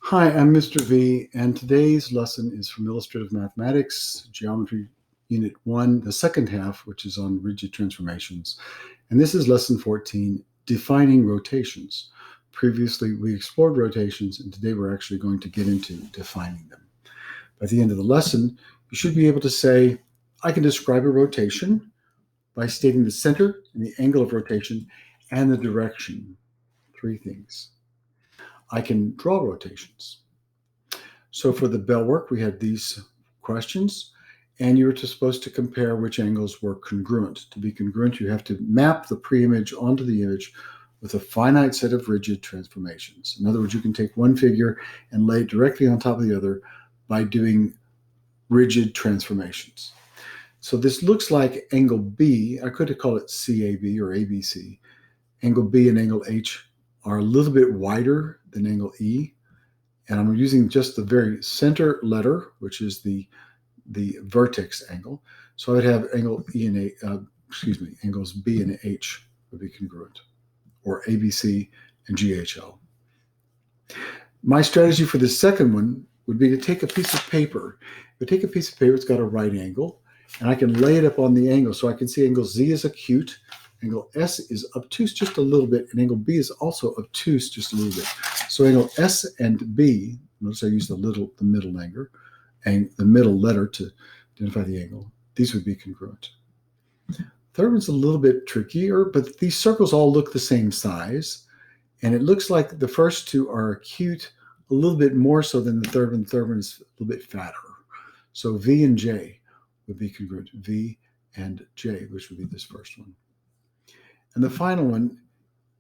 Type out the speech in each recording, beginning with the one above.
Hi, I'm Mr. V, and today's lesson is from Illustrative Mathematics, Geometry Unit 1, the second half, which is on rigid transformations. And this is Lesson 14, Defining Rotations. Previously, we explored rotations, and today we're actually going to get into defining them. By the end of the lesson, you should be able to say, I can describe a rotation by stating the center and the angle of rotation and the direction. Three things. I can draw rotations. So for the bell work, we had these questions, and you were supposed to compare which angles were congruent. To be congruent, you have to map the pre-image onto the image with a finite set of rigid transformations. In other words, you can take one figure and lay it directly on top of the other by doing rigid transformations. So this looks like angle B. I could have called it CAB or ABC. Angle B and angle H are a little bit wider than angle E. And I'm using just the very center letter, which is the vertex angle. So I would have angle E and angles B and H would be congruent, or ABC and GHL. My strategy for the second one would be to take a piece of paper. If I take a piece of paper, it's got a right angle, and I can lay it up on the angle. So I can see angle Z is acute, angle S is obtuse just a little bit, and angle B is also obtuse just a little bit. So angle S and B, notice I use the middle letter to identify the angle. These would be congruent. Third one's a little bit trickier, but these circles all look the same size, and it looks like the first two are acute a little bit more so than the third one. The third one is a little bit fatter. So V and J would be congruent. V and J, which would be this first one. And the final one,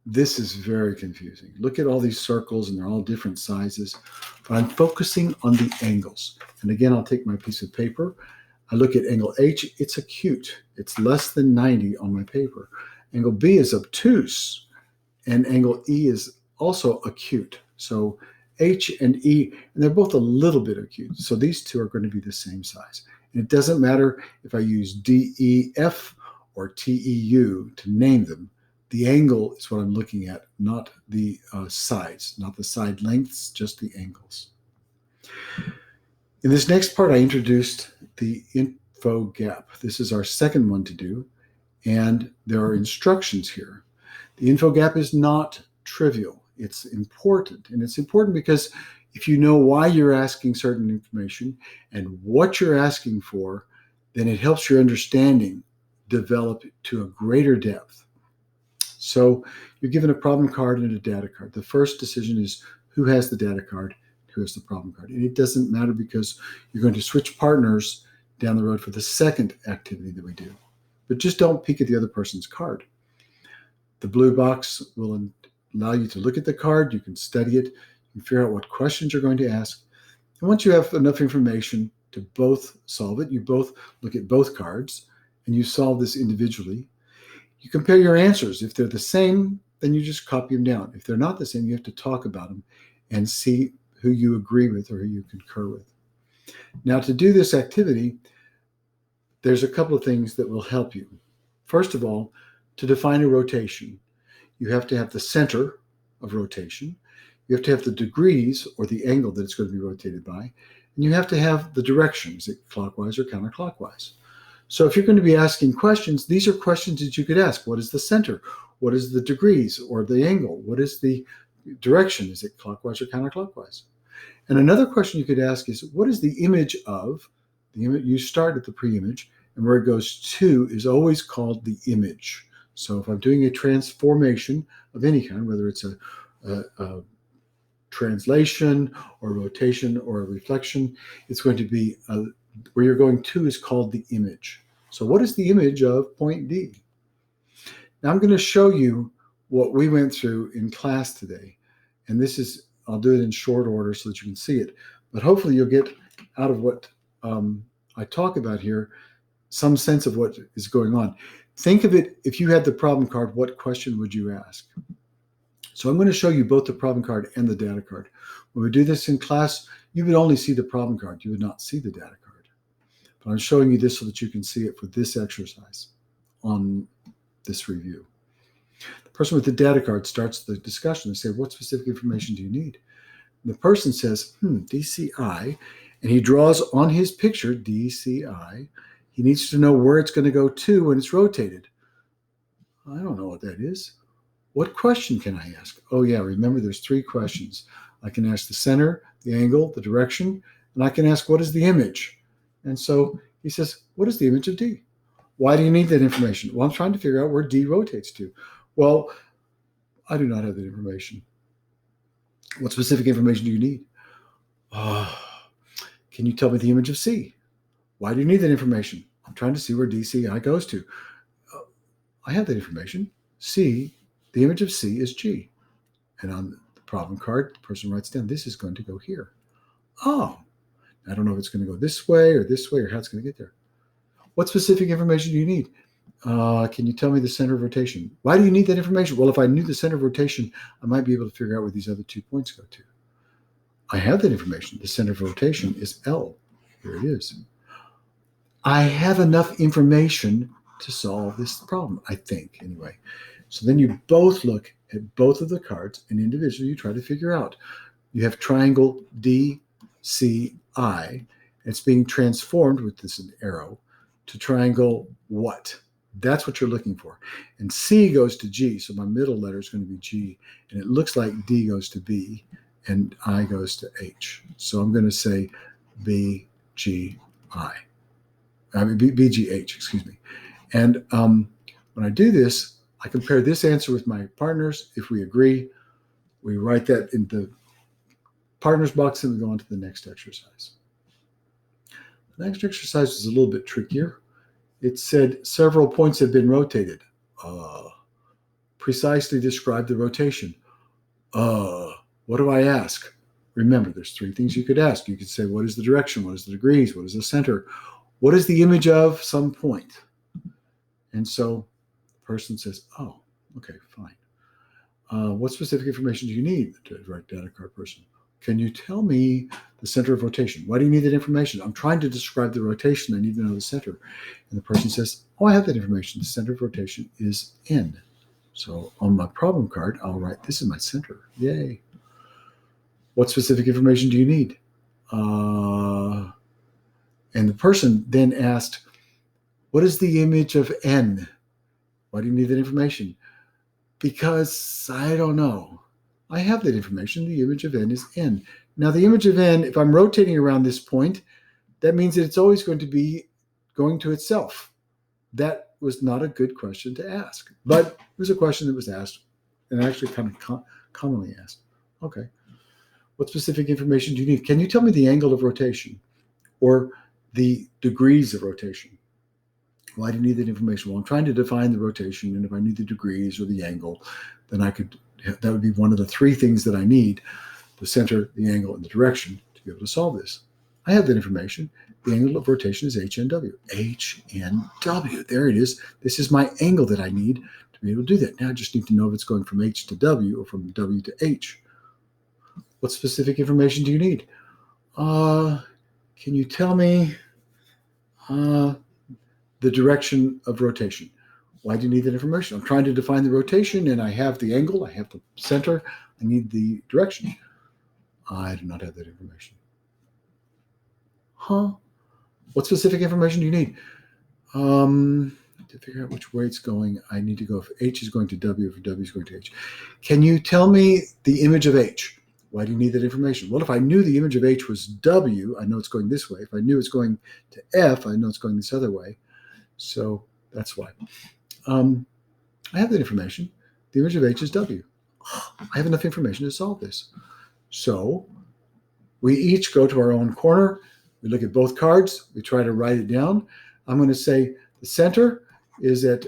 this is very confusing. Look at all these circles, and they're all different sizes. But I'm focusing on the angles. And again, I'll take my piece of paper. I look at angle H. It's acute. It's less than 90 on my paper. Angle B is obtuse, and angle E is also acute. So H and E, and they're both a little bit acute. So these two are going to be the same size. And it doesn't matter if I use DEF or TEU to name them. The angle is what I'm looking at, not the sides, not the side lengths, just the angles. In this next part, I introduced the info gap. This is our second one to do, and there are instructions here. The info gap is not trivial. It's important, and it's important because if you know why you're asking certain information and what you're asking for, then it helps your understanding develop to a greater depth. So you're given a problem card and a data card. The first decision is who has the data card, who has the problem card. And it doesn't matter because you're going to switch partners down the road for the second activity that we do. But just don't peek at the other person's card. The blue box will allow you to look at the card. You can study it. You can figure out what questions you're going to ask. And once you have enough information to both solve it, you both look at both cards and you solve this individually. You compare your answers. If they're the same, then you just copy them down. If they're not the same, you have to talk about them and see who you agree with or who you concur with. Now, to do this activity, there's a couple of things that will help you. First of all, to define a rotation, you have to have the center of rotation. You have to have the degrees or the angle that it's going to be rotated by. And you have to have the direction. Is it clockwise or counterclockwise? So if you're going to be asking questions, these are questions that you could ask. What is the center? What is the degrees or the angle? What is the direction? Is it clockwise or counterclockwise? And another question you could ask is, what is the image of? The image, you start at the pre-image, and where it goes to is always called the image. So if I'm doing a transformation of any kind, whether it's a translation or a rotation or a reflection, it's going to be where you're going to is called the image. So what is the image of point D? Now I'm going to show you what we went through in class today. And this is, I'll do it in short order so that you can see it. But hopefully you'll get out of what I talk about here some sense of what is going on. Think of it, if you had the problem card, what question would you ask? So I'm going to show you both the problem card and the data card. When we do this in class, you would only see the problem card. You would not see the data card. But I'm showing you this so that you can see it for this exercise on this review. The person with the data card starts the discussion. They say, what specific information do you need? The person says, DCI, and he draws on his picture DCI. He needs to know where it's going to go to when it's rotated. I don't know what that is. What question can I ask? Oh, yeah, remember there's 3 questions. I can ask the center, the angle, the direction, and I can ask what is the image? And so he says, what is the image of D? Why do you need that information? Well, I'm trying to figure out where D rotates to. Well, I do not have that information. What specific information do you need? Can you tell me the image of C? Why do you need that information? I'm trying to see where DCI goes to. I have that information. C, the image of C is G. And on the problem card, the person writes down, this is going to go here. Oh, I don't know if it's going to go this way or how it's going to get there. What specific information do you need? Can you tell me the center of rotation? Why do you need that information? Well, if I knew the center of rotation, I might be able to figure out where these other 2 points go to. I have that information. The center of rotation is L. Here it is. I have enough information to solve this problem, I think, anyway. So then you both look at both of the cards and individually you try to figure out. You have triangle DCI. It's being transformed with this arrow to triangle what? That's what you're looking for. And C goes to G, so my middle letter is going to be G. And it looks like D goes to B and I goes to H. So I'm going to say BGH, excuse me. And when I do this, I compare this answer with my partners. If we agree, we write that in the partners box and we go on to the next exercise. The next exercise is a little bit trickier. It said several points have been rotated. Precisely describe the rotation. What do I ask? Remember, there's 3 things you could ask. You could say, what is the direction? What is the degrees? What is the center? What is the image of some point? And so the person says, oh, okay, fine. What specific information do you need to write down a card person? Can you tell me the center of rotation? Why do you need that information? I'm trying to describe the rotation. I need to know the center. And the person says, oh, I have that information. The center of rotation is N. So on my problem card, I'll write, this is my center. Yay. What specific information do you need? And the person then asked, what is the image of N? Why do you need that information? Because I don't know. I have that information. The image of N is N. Now, the image of N, if I'm rotating around this point, that means that it's always going to be going to itself. That was not a good question to ask, but it was a question that was asked and actually kind of commonly asked. Okay. What specific information do you need? Can you tell me the angle of rotation or the degrees of rotation? Why do you need that information? Well, I'm trying to define the rotation, and if I knew the degrees or the angle, then that would be one of the 3 things that I need, the center, the angle, and the direction to be able to solve this. I have that information. The angle of rotation is HNW. HNW, there it is. This is my angle that I need to be able to do that. Now I just need to know if it's going from H to W or from W to H. What specific information do you need? Can you tell me the direction of rotation? Why do you need that information? I'm trying to define the rotation, and I have the angle, I have the center, I need the direction. I do not have that information. What specific information do you need? To figure out which way it's going, I need to go if H is going to W, if W is going to H. Can you tell me the image of H? Why do you need that information? Well, if I knew the image of H was W, I know it's going this way. If I knew it's going to F, I know it's going this other way. So that's why. I have that information. The image of H is W. I have enough information to solve this. So we each go to our own corner. We look at both cards. We try to write it down. I'm going to say the center is at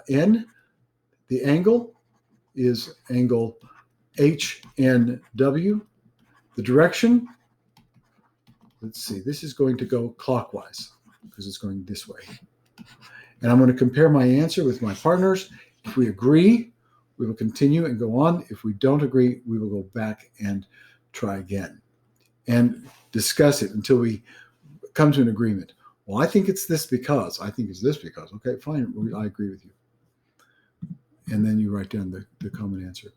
N. The angle is angle HNW. The direction, let's see, this is going to go clockwise because it's going this way. And I'm going to compare my answer with my partners. If we agree, we will continue and go on. If we don't agree, we will go back and try again and discuss it until we come to an agreement. Well, I think it's this because. I think it's this because. Okay, fine. I agree with you. And then you write down the common answer.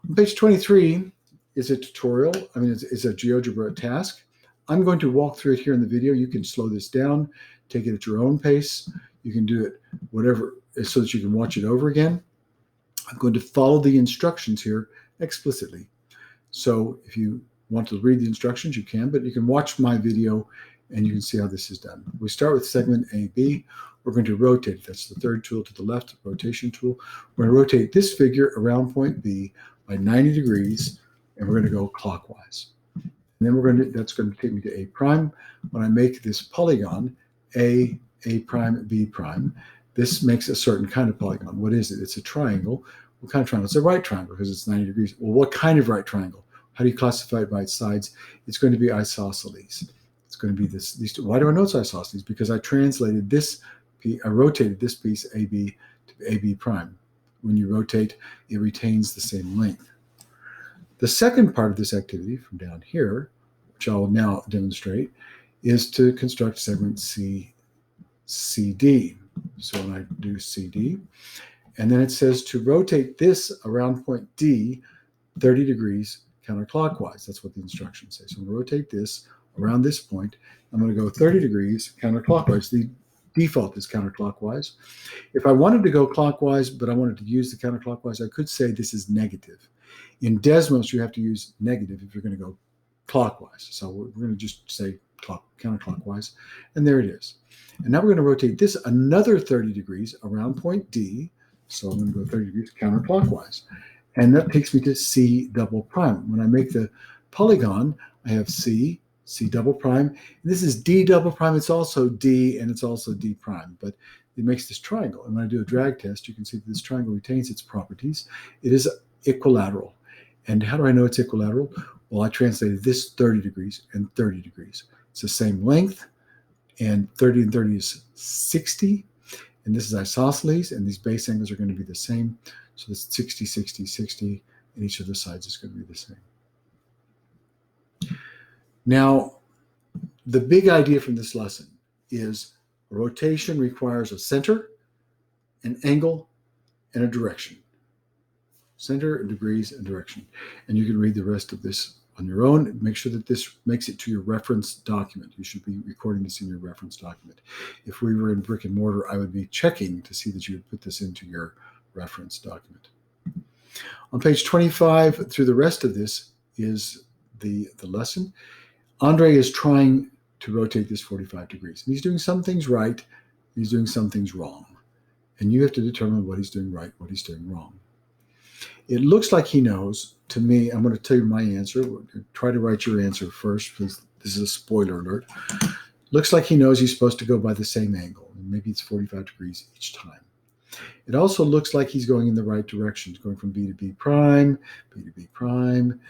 On page 23, is a tutorial. I mean, it's a GeoGebra task. I'm going to walk through it here in the video. You can slow this down, take it at your own pace. You can do it whatever, so that you can watch it over again. I'm going to follow the instructions here explicitly. So if you want to read the instructions, you can, but you can watch my video and you can see how this is done. We start with segment AB. We're going to rotate it. That's the third tool to the left, rotation tool. We're going to rotate this figure around point B by 90 degrees, and we're going to go clockwise. And then that's going to take me to A prime. When I make this polygon, A prime, B prime, this makes a certain kind of polygon. What is it? It's a triangle. What kind of triangle? It's a right triangle because it's 90 degrees. Well, what kind of right triangle? How do you classify it by its sides? It's going to be isosceles. It's going to be these two. Why do I know it's isosceles? Because I translated this, I rotated this piece AB to AB prime. When you rotate, it retains the same length. The second part of this activity from down here, which I will now demonstrate, is to construct segment CD. So when I do CD, and then it says to rotate this around point D 30 degrees counterclockwise. That's what the instructions say. So I'm going to rotate this around this point. I'm going to go 30 degrees counterclockwise. The default is counterclockwise. If I wanted to go clockwise, but I wanted to use the counterclockwise, I could say this is negative. In Desmos, you have to use negative if you're going to go clockwise. So we're going to just say counterclockwise, and there it is. And now we're going to rotate this another 30 degrees around point D. So I'm going to go 30 degrees counterclockwise. And that takes me to C double prime. When I make the polygon, I have C double prime. And this is D double prime. It's also D, and it's also D prime. But it makes this triangle. And when I do a drag test, you can see that this triangle retains its properties. It is equilateral. And how do I know it's equilateral? Well, I translated this 30 degrees and 30 degrees. It's the same length, and 30 and 30 is 60. And this is isosceles, and these base angles are going to be the same. So this 60, 60, 60, and each of the sides is going to be the same. Now, the big idea from this lesson is rotation requires a center, an angle, and a direction. Center, degrees, and direction. And you can read the rest of this on your own. Make sure that this makes it to your reference document. You should be recording this in your reference document. If we were in brick and mortar, I would be checking to see that you would put this into your reference document. On page 25, through the rest of this is the lesson. Andre is trying to rotate this 45 degrees. And he's doing some things right, he's doing some things wrong. And you have to determine what he's doing right, what he's doing wrong. It looks like he knows. To me, I'm going to tell you my answer. Try to write your answer first, because this is a spoiler alert. Looks like he knows he's supposed to go by the same angle. And maybe it's 45 degrees each time. It also looks like he's going in the right direction. He's going from B to B prime, B to B prime,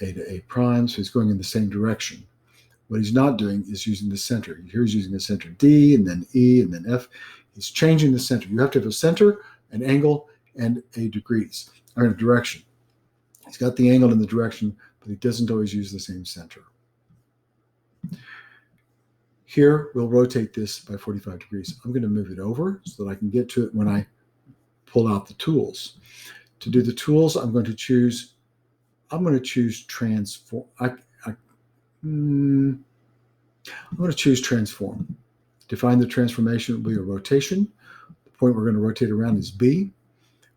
A to A prime. So he's going in the same direction. What he's not doing is using the center. Here he's using the center D, and then E, and then F. He's changing the center. You have to have a center, an angle, and a degrees, or a direction. He's got the angle and the direction, but he doesn't always use the same center. Here, we'll rotate this by 45 degrees. I'm going to move it over so that I can get to it when I pull out the tools. To do the tools, I'm going to choose transform. I'm going to choose transform. Define the transformation will be a rotation. The point we're going to rotate around is B.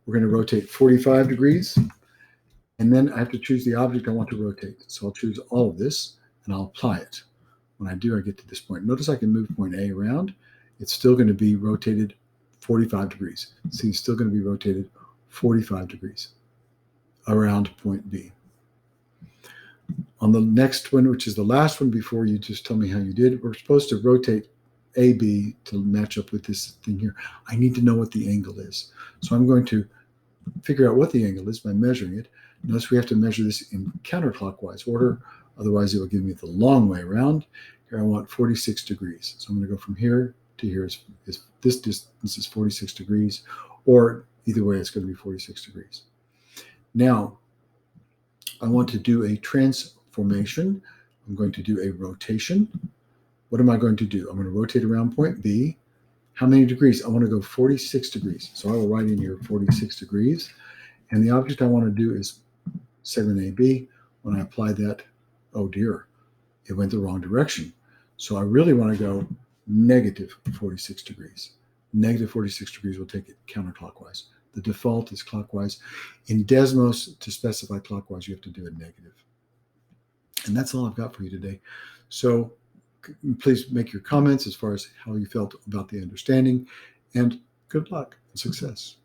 We're going to rotate 45 degrees. And then I have to choose the object I want to rotate. So I'll choose all of this, and I'll apply it. When I do, I get to this point. Notice I can move point A around. It's still going to be rotated 45 degrees. See, it's still going to be rotated 45 degrees around point B. On the next one, which is the last one before you just tell me how you did, we're supposed to rotate AB to match up with this thing here. I need to know what the angle is. So I'm going to figure out what the angle is by measuring it. Notice we have to measure this in counterclockwise order. Otherwise, it will give me the long way around. Here I want 46 degrees. So I'm going to go from here to here. This distance is 46 degrees, or either way, it's going to be 46 degrees. Now, I want to do a transformation. I'm going to do a rotation. What am I going to do? I'm going to rotate around point B. How many degrees? I want to go 46 degrees. So I will write in here 46 degrees. And the object I want to do is segment AB. when I applied that, oh dear, it went the wrong direction. So I really want to go negative 46 degrees. Negative 46 degrees will take it counterclockwise. The default is clockwise. In Desmos, to specify clockwise, you have to do a negative. And that's all I've got for you today. So please make your comments as far as how you felt about the understanding, and good luck and success.